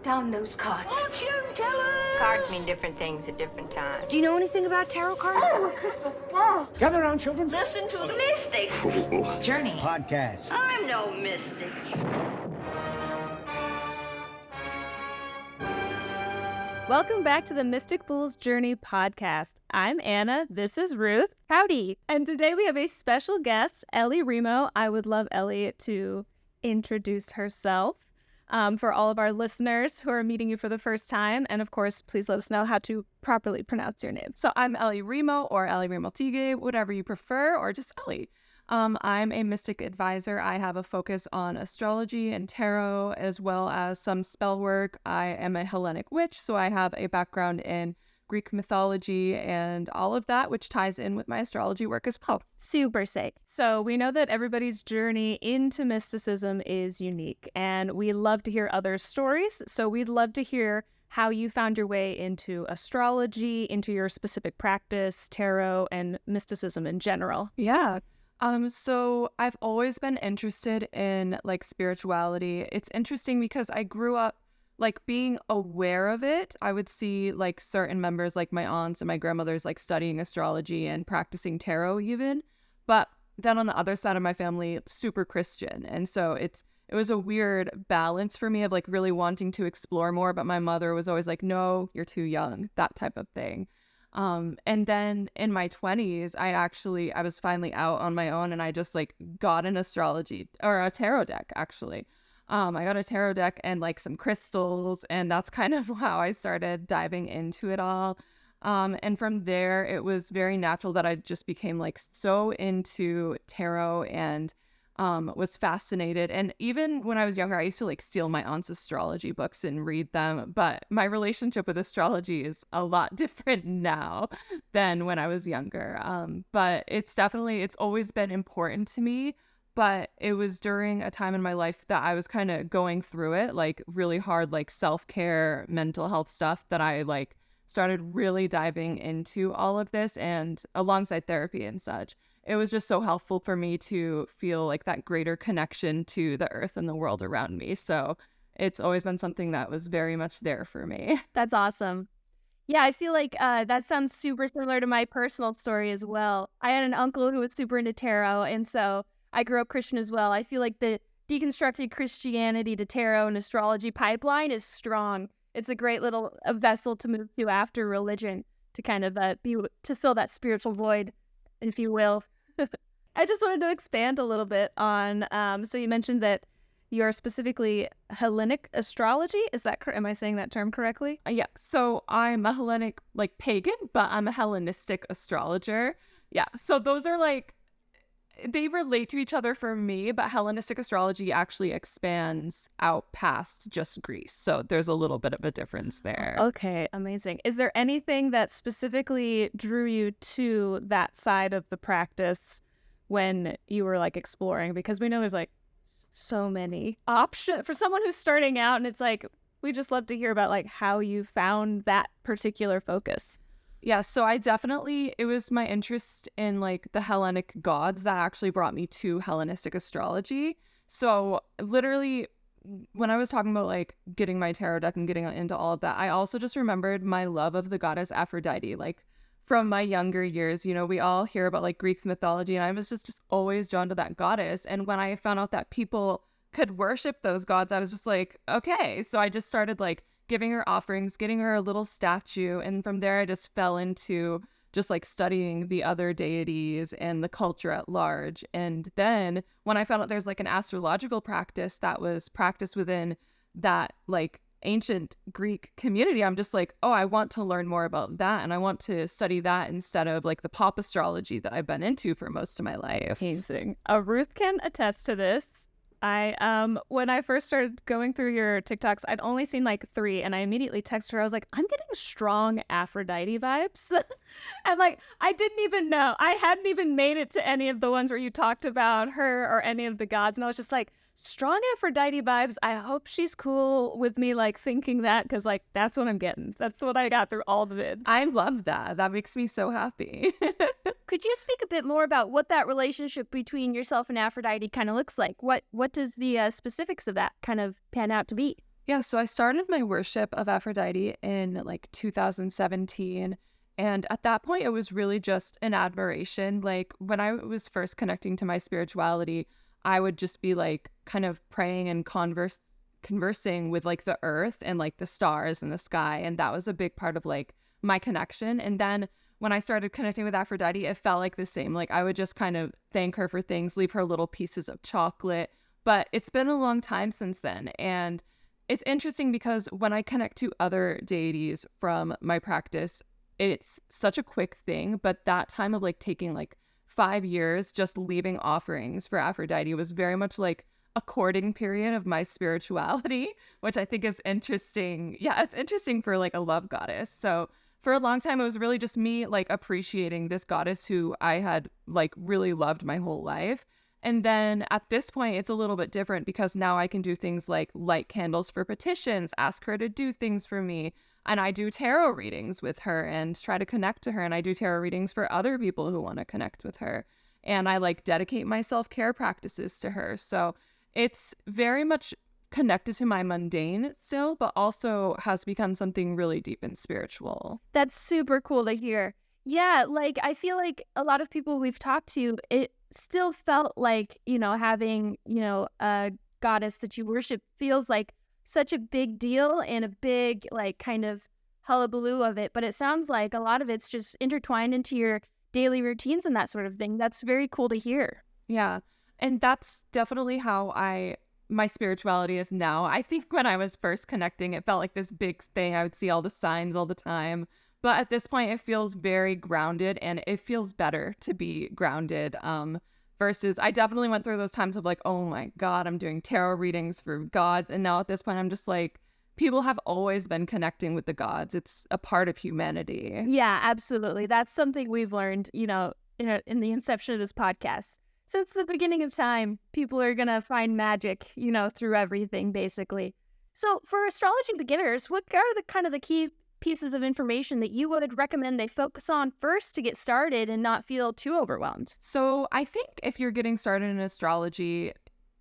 down those cards. Fortune teller! Cards mean different things at different times. Do you know anything about tarot cards? Oh, a crystal ball. Gather around, children. Listen to the mystic. Journey. Podcast. I'm no mystic. Welcome back to the Mystic Fool's Journey podcast. I'm Anna. This is Ruth. Howdy. And today we have a special guest, Ellie Remo. I would love Ellie to introduce herself for all of our listeners who are meeting you for the first time. And of course, please let us know how to properly pronounce your name. So I'm Ellie Remo, or Ellie Remo Tige, whatever you prefer, or just Ellie. I'm a mystic advisor. I have a focus on astrology and tarot, as well as some spell work. I am a Hellenic witch, so I have a background in Greek mythology and all of that, which ties in with my astrology work as well. Super sick. So we know that everybody's journey into mysticism is unique, and we love to hear other stories. So we'd love to hear how you found your way into astrology, into your specific practice, tarot, and mysticism in general. Yeah. So I've always been interested in like spirituality. It's interesting because I grew up like being aware of it. I would see like certain members, like my aunts and my grandmothers, like studying astrology and practicing tarot even. But then on the other side of my family, super Christian. And so it was a weird balance for me of like really wanting to explore more. But my mother was always like, no, you're too young, that type of thing. And then in my 20s, I was finally out on my own, and I just like got an astrology or a tarot deck actually. I got a tarot deck and like some crystals, and that's kind of how I started diving into it all. And from there, it was very natural that I just became like so into tarot and was fascinated. And even when I was younger, I used to like steal my aunt's astrology books and read them. But my relationship with astrology is a lot different now than when I was younger. But it's always been important to me. But it was during a time in my life that I was kind of going through it, like really hard, like self-care, mental health stuff, that I like started really diving into all of this, and alongside therapy and such. It was just so helpful for me to feel like that greater connection to the earth and the world around me. So it's always been something that was very much there for me. That's awesome. Yeah, I feel like that sounds super similar to my personal story as well. I had an uncle who was super into tarot, and so I grew up Christian as well. I feel like the deconstructed Christianity to tarot and astrology pipeline is strong. It's a great little vessel to move to after religion, to kind of to fill that spiritual void, if you will. I just wanted to expand a little bit on, so you mentioned that you're specifically Hellenic astrology. Is that am I saying that term correctly? Yeah, so I'm a Hellenic, like pagan, but I'm a Hellenistic astrologer. Yeah, so those are like, they relate to each other for me, but Hellenistic astrology actually expands out past just Greece. So there's a little bit of a difference there. Okay, amazing. Is there anything that specifically drew you to that side of the practice when you were like exploring? Because we know there's like so many options for someone who's starting out, and it's like, we just love to hear about like how you found that particular focus. Yeah, so it was my interest in like the Hellenic gods that actually brought me to Hellenistic astrology. So literally, when I was talking about like getting my tarot deck and getting into all of that, I also just remembered my love of the goddess Aphrodite. Like from my younger years, we all hear about like Greek mythology, and I was just always drawn to that goddess. And when I found out that people could worship those gods, I was just like, okay. So I just started like giving her offerings, getting her a little statue. And from there, I just fell into just like studying the other deities and the culture at large. And then when I found out there's like an astrological practice that was practiced within that like ancient Greek community, I'm just like, oh, I want to learn more about that. And I want to study that instead of like the pop astrology that I've been into for most of my life. Amazing. Ruth can attest to this. When I first started going through your TikToks, I'd only seen like 3, and I immediately texted her. I was like, I'm getting strong Aphrodite vibes. And like, I didn't even know. I hadn't even made it to any of the ones where you talked about her or any of the gods. And I was just like, strong Aphrodite vibes. I hope she's cool with me like thinking that, because like that's what I'm getting. That's what I got through all the vids. I love that. That makes me so happy. Could you speak a bit more about what that relationship between yourself and Aphrodite kind of looks like? What does the specifics of that kind of pan out to be? Yeah, so I started my worship of Aphrodite in like 2017. And at that point, it was really just an admiration. Like when I was first connecting to my spirituality, I would just be like kind of praying and conversing with like the earth and like the stars and the sky. And that was a big part of like my connection. And then when I started connecting with Aphrodite, it felt like the same. Like I would just kind of thank her for things, leave her little pieces of chocolate. But it's been a long time since then. And it's interesting because when I connect to other deities from my practice, it's such a quick thing. But that time of like taking like 5 years just leaving offerings for Aphrodite was very much like a courting period of my spirituality, which I think is interesting. Yeah, it's interesting for like a love goddess. So for a long time, it was really just me like appreciating this goddess who I had like really loved my whole life. And then at this point, it's a little bit different because now I can do things like light candles for petitions, ask her to do things for me. And I do tarot readings with her and try to connect to her. And I do tarot readings for other people who want to connect with her. And I like dedicate my self-care practices to her. So it's very much connected to my mundane still, but also has become something really deep and spiritual. That's super cool to hear. Yeah, like I feel like a lot of people we've talked to, it still felt like, having, a goddess that you worship feels like such a big deal and a big, like, kind of hullabaloo of it. But it sounds like a lot of it's just intertwined into your daily routines and that sort of thing. That's very cool to hear. Yeah. And that's definitely how my spirituality is now. I think when I was first connecting, it felt like this big thing. I would see all the signs all the time. But at this point, it feels very grounded and it feels better to be grounded. Versus I definitely went through those times of like, oh my God, I'm doing tarot readings for gods. And now at this point, I'm just like, people have always been connecting with the gods. It's a part of humanity. Yeah, absolutely. That's something we've learned, in the inception of this podcast. Since the beginning of time, people are going to find magic, through everything, basically. So for astrology beginners, what are the key pieces of information that you would recommend they focus on first to get started and not feel too overwhelmed? So I think if you're getting started in astrology,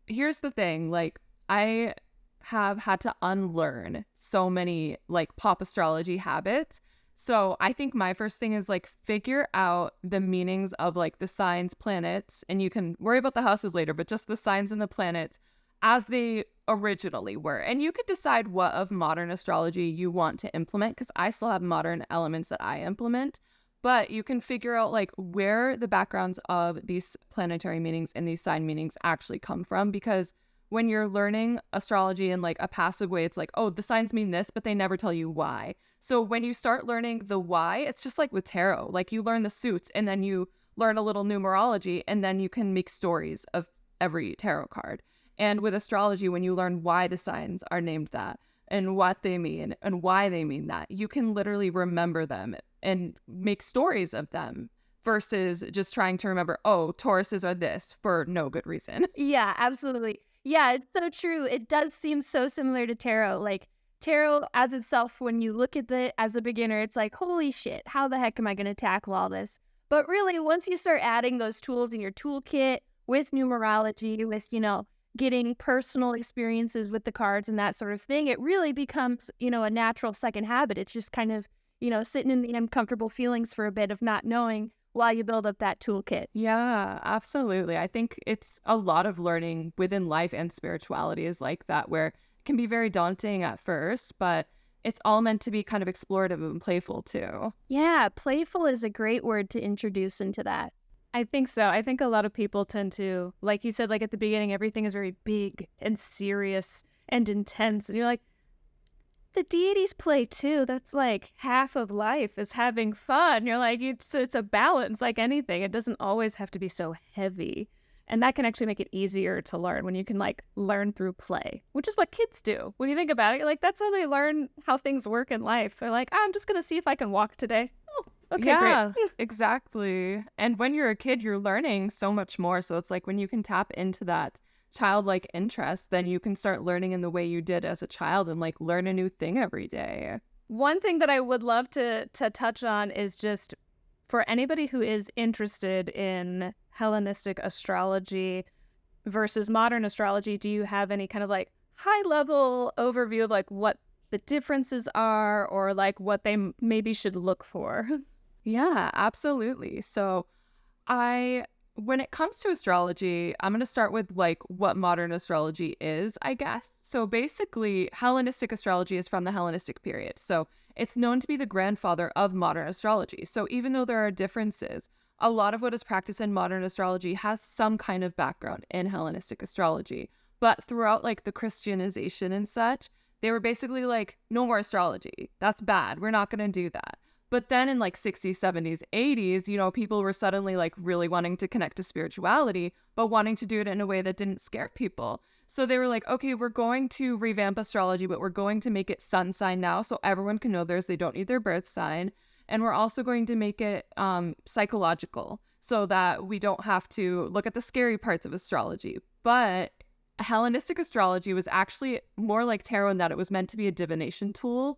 here's the thing. Like, I have had to unlearn so many like pop astrology habits. So I think my first thing is like figure out the meanings of like the signs, planets, and you can worry about the houses later, but just the signs and the planets as they originally were. And you could decide what of modern astrology you want to implement, because I still have modern elements that I implement, but you can figure out like where the backgrounds of these planetary meanings and these sign meanings actually come from. Because when you're learning astrology in like a passive way, it's like, oh, the signs mean this, but they never tell you why. So when you start learning the why, it's just like with tarot, like you learn the suits and then you learn a little numerology and then you can make stories of every tarot card. And with astrology, when you learn why the signs are named that and what they mean and why they mean that, you can literally remember them and make stories of them versus just trying to remember, oh, Tauruses are this for no good reason. Yeah, absolutely. Yeah, it's so true. It does seem so similar to tarot. Like tarot as itself, when you look at it as a beginner, it's like, holy shit, how the heck am I going to tackle all this? But really, once you start adding those tools in your toolkit with numerology, with, getting personal experiences with the cards and that sort of thing, it really becomes, a natural second habit. It's just kind of, sitting in the uncomfortable feelings for a bit of not knowing while you build up that toolkit. Yeah, absolutely. I think it's a lot of learning within life and spirituality is like that, where it can be very daunting at first, but it's all meant to be kind of explorative and playful too. Yeah, playful is a great word to introduce into that. I think so. I think a lot of people tend to, like you said, like at the beginning, everything is very big and serious and intense. And you're like, the deities play too. That's like half of life is having fun. You're like, it's a balance like anything. It doesn't always have to be so heavy. And that can actually make it easier to learn when you can like learn through play, which is what kids do. When you think about it, you're like, that's how they learn how things work in life. They're like, I'm just going to see if I can walk today. Oh, okay, yeah, great. exactly. And when you're a kid, you're learning so much more. So it's like when you can tap into that childlike interest, then you can start learning in the way you did as a child and like learn a new thing every day. One thing that I would love to touch on is just for anybody who is interested in Hellenistic astrology versus modern astrology, do you have any kind of like high level overview of like what the differences are or like what they maybe should look for. Yeah, absolutely. So when it comes to astrology, I'm going to start with like what modern astrology is, I guess. So basically, Hellenistic astrology is from the Hellenistic period. So it's known to be the grandfather of modern astrology. So even though there are differences, a lot of what is practiced in modern astrology has some kind of background in Hellenistic astrology. But throughout like the Christianization and such, they were basically like, no more astrology. That's bad. We're not going to do that. But then in like 60s, 70s, 80s, you know, people were suddenly like really wanting to connect to spirituality, but wanting to do it in a way that didn't scare people. So they were like, okay, we're going to revamp astrology, but we're going to make it sun sign now so everyone can know theirs. They don't need their birth sign. And we're also going to make it psychological so that we don't have to look at the scary parts of astrology. But Hellenistic astrology was actually more like tarot in that it was meant to be a divination tool.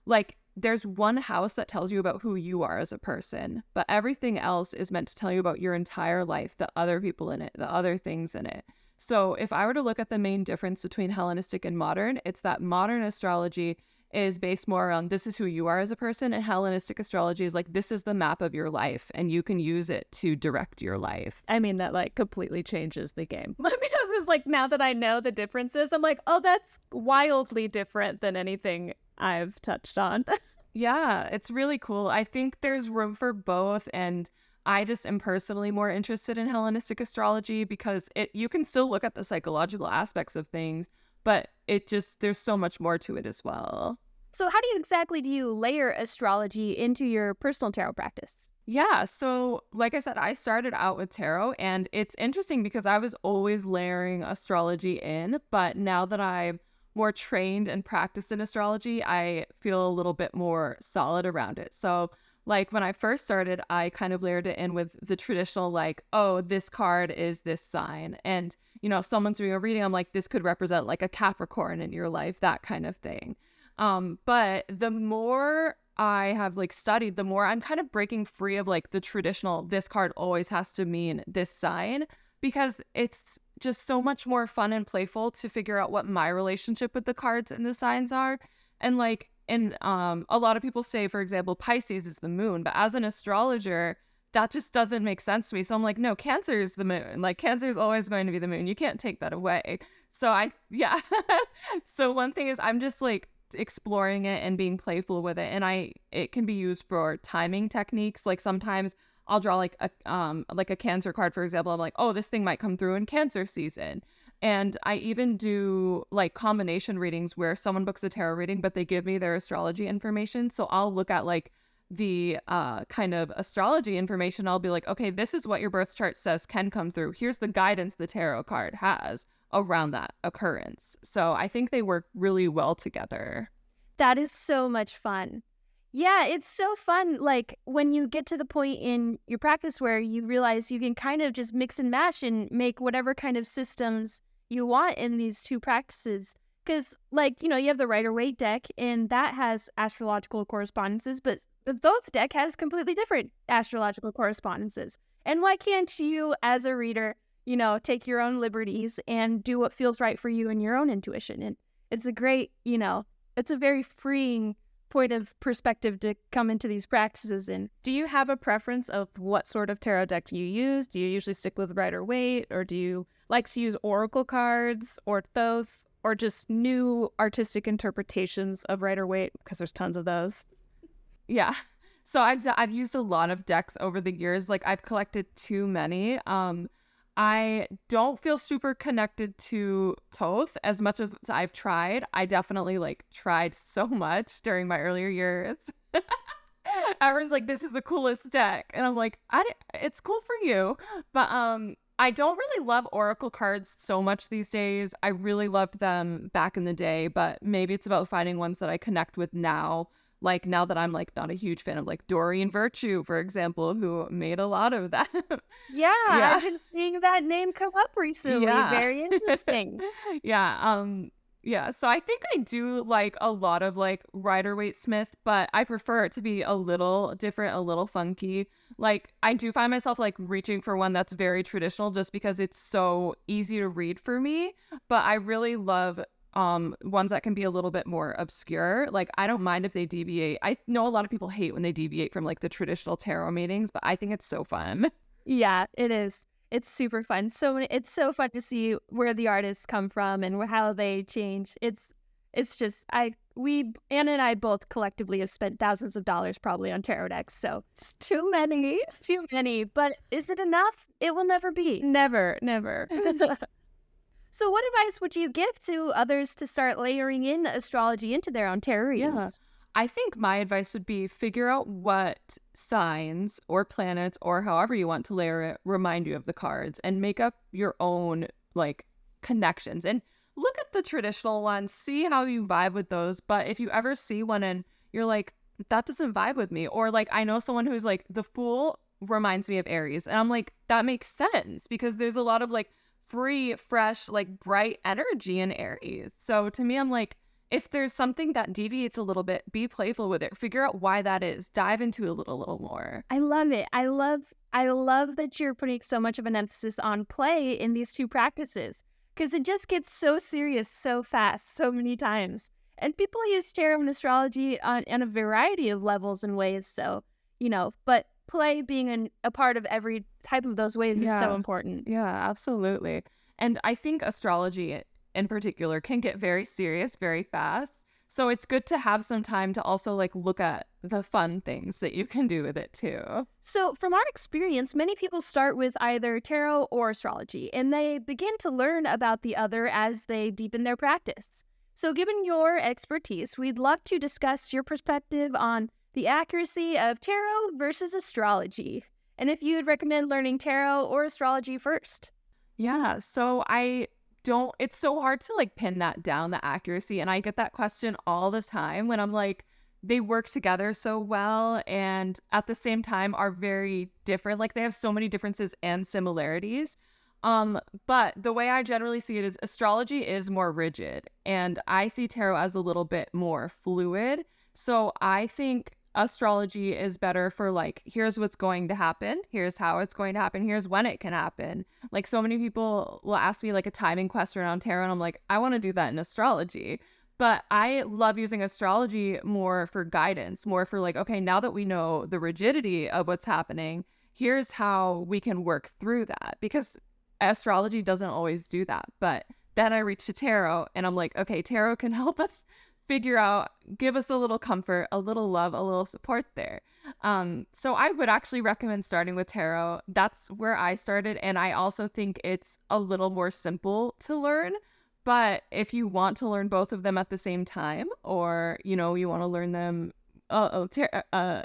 Like, there's one house that tells you about who you are as a person, but everything else is meant to tell you about your entire life, the other people in it, the other things in it. So if I were to look at the main difference between Hellenistic and modern, it's that modern astrology is based more around this is who you are as a person, and Hellenistic astrology is like this is the map of your life and you can use it to direct your life. I mean, that like completely changes the game. Because it's like now that I know the differences, I'm like, oh, that's wildly different than anything I've touched on. Yeah, it's really cool. I think there's room for both, and I just am personally more interested in Hellenistic astrology because you can still look at the psychological aspects of things, but there's so much more to it as well. So how do you layer astrology into your personal tarot practice? Yeah, so like I said, I started out with tarot, and it's interesting because I was always layering astrology in, but now that I'm more trained and practiced in astrology, I feel a little bit more solid around it. So like when I first started, I kind of layered it in with the traditional like, oh, this card is this sign. And, you know, if someone's doing a reading, I'm like, this could represent like a Capricorn in your life, that kind of thing. But the more I have like studied, the more I'm kind of breaking free of like the traditional, this card always has to mean this sign, because it's just so much more fun and playful to figure out what my relationship with the cards and the signs are. And like, a lot of people say, for example, Pisces is the moon, but as an astrologer, that just doesn't make sense to me. So I'm like, no, Cancer is the moon. Like Cancer is always going to be the moon. You can't take that away. So yeah. So one thing is I'm just like exploring it and being playful with it. And it can be used for timing techniques. Like sometimes I'll draw like a Cancer card, for example. I'm like, oh, this thing might come through in Cancer season. And I even do like combination readings where someone books a tarot reading, but they give me their astrology information. So I'll look at like the kind of astrology information. I'll be like, okay, this is what your birth chart says can come through. Here's the guidance the tarot card has around that occurrence. So I think they work really well together. That is so much fun. Yeah, it's so fun, like, when you get to the point in your practice where you realize you can kind of just mix and match and make whatever kind of systems you want in these two practices. Because, like, you know, you have the Rider-Waite deck, and that has astrological correspondences, but the Thoth deck has completely different astrological correspondences. And why can't you, as a reader, you know, take your own liberties and do what feels right for you and your own intuition? And it's a great, you know, it's a very freeing point of perspective to come into these practices in. Do you have a preference of what sort of tarot deck you use? Do you usually stick with Rider-Waite, or do you like to use oracle cards or Thoth, or just new artistic interpretations of Rider-Waite, because there's tons of those? Yeah. So I've used a lot of decks over the years. Like I've collected too many. I don't feel super connected to Thoth as much as I've tried. I definitely like tried so much during my earlier years. Everyone's like, this is the coolest deck. And I'm like, it's cool for you. But I don't really love oracle cards so much these days. I really loved them back in the day, but maybe it's about finding ones that I connect with now. Like now that I'm like not a huge fan of like Doreen Virtue, for example, who made a lot of that. Yeah, I've been seeing that name come up recently. Yeah. Very interesting. Yeah. So I think I do like a lot of like Rider-Waite Smith, but I prefer it to be a little different, a little funky. Like I do find myself like reaching for one that's very traditional just because it's so easy to read for me. But I really love ones that can be a little bit more obscure. Like, I don't mind if they deviate. I know a lot of people hate when they deviate from like the traditional tarot meanings, but I think it's so fun. Yeah, it is. It's super fun. It's so fun to see where the artists come from and how they change. It's just Anna and I both collectively have spent thousands of dollars probably on tarot decks. So It's too many. too many, but is it enough? It will never be. Never, never. So what advice would you give to others to start layering in astrology into their own tarot readings? I think my advice would be figure out what signs or planets or however you want to layer it remind you of the cards and make up your own like connections. And look at the traditional ones, see how you vibe with those. But if you ever see one and you're like, that doesn't vibe with me, or like I know someone who's like, the Fool reminds me of Aries, and I'm like, that makes sense because there's a lot of like free, fresh, like bright energy in Aries. So to me, I'm like, if there's something that deviates a little bit, be playful with it. Figure out why that is. Dive into it a little more. I love it. I love that you're putting so much of an emphasis on play in these two practices because it just gets so serious so fast, so many times. And people use tarot and astrology on a variety of levels and ways. So, but play being a part of every type of those ways is so important. Yeah, absolutely. And I think astrology in particular can get very serious very fast. So it's good to have some time to also like look at the fun things that you can do with it too. So from our experience, many people start with either tarot or astrology, and they begin to learn about the other as they deepen their practice. So given your expertise, we'd love to discuss your perspective on the accuracy of tarot versus astrology, and if you would recommend learning tarot or astrology first. Yeah, so it's so hard to like pin that down, the accuracy. And I get that question all the time when I'm like, they work together so well and at the same time are very different. Like they have so many differences and similarities. But the way I generally see it is astrology is more rigid and I see tarot as a little bit more fluid. So I think astrology is better for like, here's what's going to happen, here's how it's going to happen, here's when it can happen. Like so many people will ask me like a timing question on tarot and I'm like, I want to do that in astrology. But I love using astrology more for guidance, more for like, okay, now that we know the rigidity of what's happening, here's how we can work through that. Because astrology doesn't always do that. But then I reach to tarot and I'm like, okay, tarot can help us figure out, give us a little comfort, a little love, a little support there. So I would actually recommend starting with tarot. That's where I started. And I also think it's a little more simple to learn. But if you want to learn both of them at the same time, or, you want to learn them,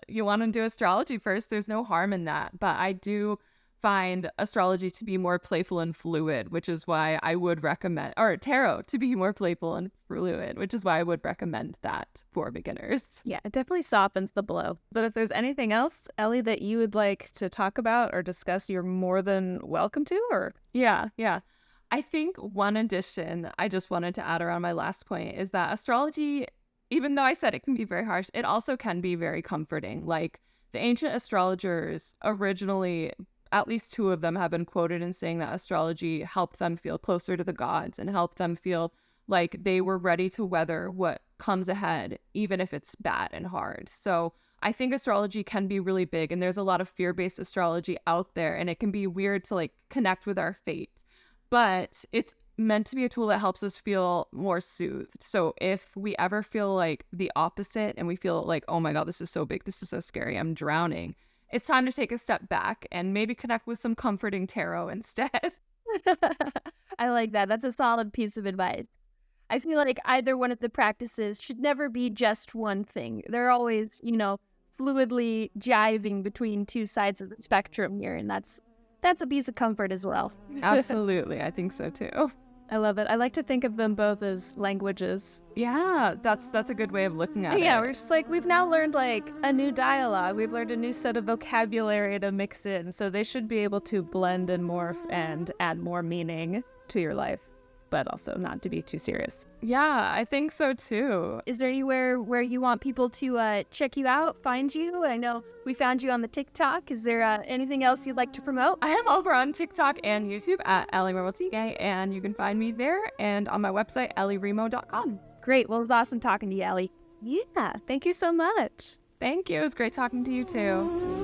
you want to do astrology first, there's no harm in that. But I do find astrology to be more playful and fluid, which is why I would recommend, or tarot to be more playful and fluid, which is why I would recommend that for beginners. Yeah, it definitely softens the blow. But if there's anything else, Ellie, that you would like to talk about or discuss, you're more than welcome to, or? Yeah. I think one addition I just wanted to add around my last point is that astrology, even though I said it can be very harsh, it also can be very comforting. Like the ancient astrologers originally, at least two of them have been quoted in saying that astrology helped them feel closer to the gods and helped them feel like they were ready to weather what comes ahead, even if it's bad and hard. So I think astrology can be really big, and there's a lot of fear-based astrology out there, and it can be weird to like connect with our fate. But it's meant to be a tool that helps us feel more soothed. So if we ever feel like the opposite and we feel like, oh my God, this is so big, this is so scary, I'm drowning, it's time to take a step back and maybe connect with some comforting tarot instead. I like that. That's a solid piece of advice. I feel like either one of the practices should never be just one thing. They're always, fluidly jiving between two sides of the spectrum here, and that's a piece of comfort as well. Absolutely. I think so too. I love it. I like to think of them both as languages. Yeah, that's a good way of looking at it. Yeah, we're just like, we've now learned like a new dialogue. We've learned a new set of vocabulary to mix in. So they should be able to blend and morph and add more meaning to your life. but also not to be too serious. Yeah, I think so too. Is there anywhere where you want people to check you out, find you? I know we found you on the TikTok. Is there anything else you'd like to promote? I am over on TikTok and YouTube at Ellie Remo TK, and you can find me there and on my website, ellieremo.com. Great. Well, it was awesome talking to you, Ellie. Yeah, thank you so much. Thank you. It was great talking to you too.